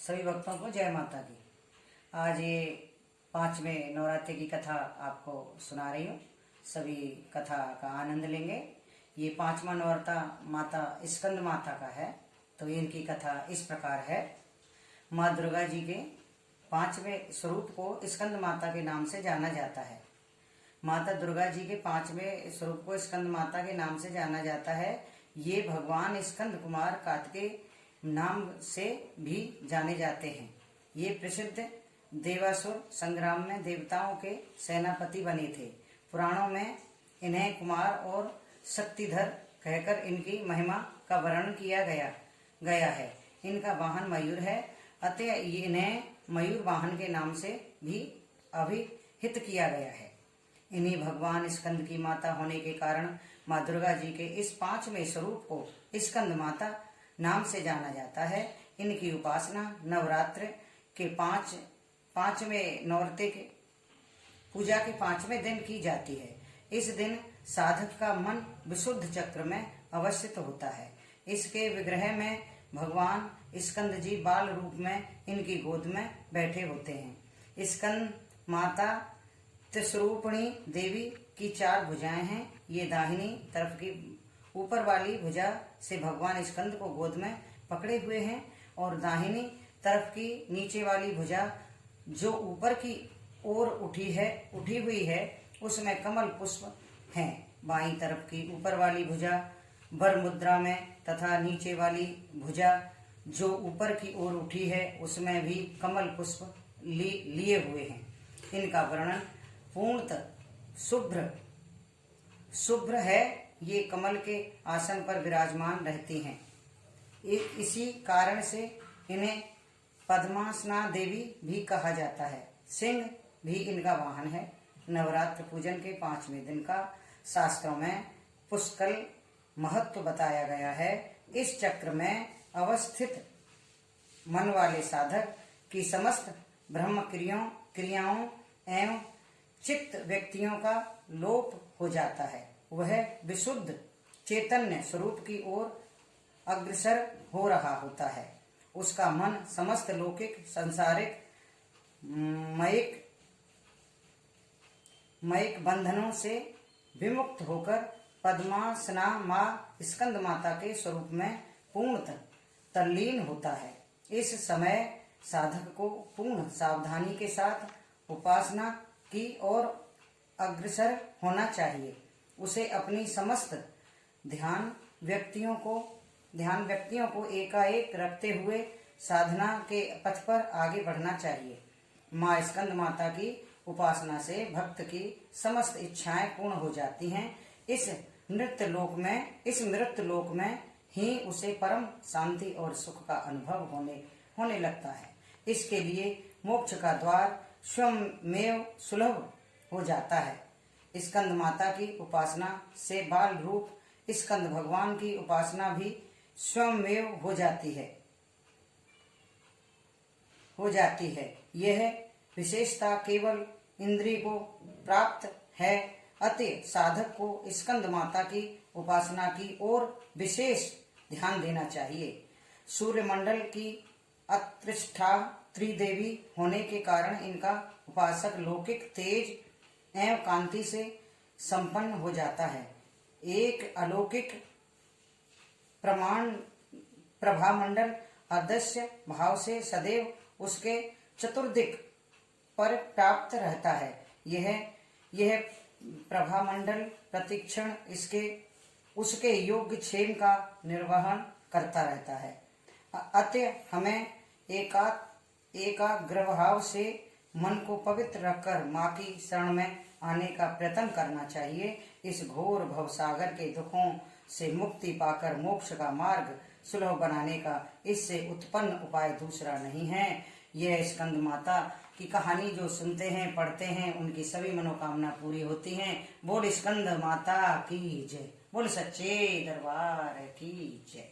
सभी भक्तों को जय माता की। आज ये 5वें नवरात्रि की कथा आपको सुना रही हूँ। सभी कथा का आनंद लेंगे। ये 5वां नवरात्र माता स्कंद माता का है। तो इनकी कथा इस प्रकार है। माँ दुर्गा जी के 5वें स्वरूप को स्कंद माता के नाम से जाना जाता है। माता दुर्गा जी के 5वें स्वरूप को स्कंद माता के नाम से जाना जाता है। ये भगवान स्कंद कुमार कार्तिकेय नाम से भी जाने जाते हैं। ये प्रसिद्ध देवासुर संग्राम में देवताओं के सेनापति बने थे। पुराणों में इन्हें कुमार और शक्तिधर कहकर इनकी महिमा का वर्णन किया गया है। इनका वाहन मयूर है, अतः इन्हें मयूर वाहन के नाम से भी अभिहित किया गया है। इन्हीं भगवान स्कंद की माता होने के कारण माँ दुर्गा जी के इस 5वें स्वरूप को स्कंद माता नाम से जाना जाता है। इनकी उपासना नवरात्र के 5वें नवरात्रि के पूजा के 5वें दिन की जाती है। इस दिन साधक का मन विशुद्ध चक्र में अवस्थित होता है। इसके विग्रह में भगवान स्कंद जी बाल रूप में इनकी गोद में बैठे होते हैं। स्कंद माता त्रिस्वरूपिणी देवी की 4 भुजाएं हैं। ये दाहिनी तरफ की ऊपर वाली भुजा से भगवान स्कंद को गोद में पकड़े हुए हैं और दाहिनी तरफ की नीचे वाली भुजा जो ऊपर की ओर उठी हुई है उसमें कमल पुष्प हैं। बाईं तरफ की ऊपर वाली भुजा वर मुद्रा में तथा नीचे वाली भुजा जो ऊपर की ओर उठी है उसमें भी कमल पुष्प लिए हुए हैं। इनका वर्णन पूर्णतः शुभ्र है। ये कमल के आसन पर विराजमान रहती हैं। इसी कारण से इन्हें पद्मासना देवी भी कहा जाता है। सिंह भी इनका वाहन है। नवरात्र पूजन के 5वें दिन का शास्त्रों में पुष्कल महत्व बताया गया है। इस चक्र में अवस्थित मन वाले साधक की समस्त ब्रह्म क्रियाओं एवं चित्त व्यक्तियों का लोप हो जाता है। वह विशुद्ध चैतन्य स्वरूप की ओर अग्रसर हो रहा होता है। उसका मन समस्त लौकिक सांसारिक मयिक बंधनों से विमुक्त होकर पद्मासना माँ स्कंद माता के स्वरूप में पूर्णतः तल्लीन होता है। इस समय साधक को पूर्ण सावधानी के साथ उपासना की ओर अग्रसर होना चाहिए। उसे अपनी समस्त ध्यान व्यक्तियों को एकाएक रखते हुए साधना के पथ पर आगे बढ़ना चाहिए। माँ स्कंद माता की उपासना से भक्त की समस्त इच्छाएं पूर्ण हो जाती हैं। इस मृत लोक में ही उसे परम शांति और सुख का अनुभव होने लगता है। इसके लिए मोक्ष का द्वार स्वयमेव सुलभ हो जाता है। स्कंद माता की उपासना से बाल रूप स्कंद भगवान की उपासना भी स्वयमेव हो जाती है। यह विशेषता केवल इंद्रिय को प्राप्त है। अतः साधक को स्कंद माता की उपासना की ओर विशेष ध्यान देना चाहिए। सूर्यमंडल की अतिष्ठा त्रिदेवी होने के कारण इनका उपासक लौकिक तेज एवं कांति से संपन्न हो जाता है। एक अलौकिक प्रभामंडल अदृश्य भाव से सदैव उसके चतुर्दिक पर प्राप्त रहता है। यह प्रभामंडल प्रतिक्षण उसके योग्य क्षेम का निर्वहन करता रहता है। अतः हमें एकाग्र भाव से मन को पवित्र रखकर माँ की शरण में आने का प्रयत्न करना चाहिए। इस घोर भवसागर के दुखों से मुक्ति पाकर मोक्ष का मार्ग सुलभ बनाने का इससे उत्पन्न उपाय दूसरा नहीं है। यह स्कंद माता की कहानी जो सुनते हैं पढ़ते हैं उनकी सभी मनोकामना पूरी होती हैं। बोल स्कंद माता की जय। बोल सच्चे दरबार की जय।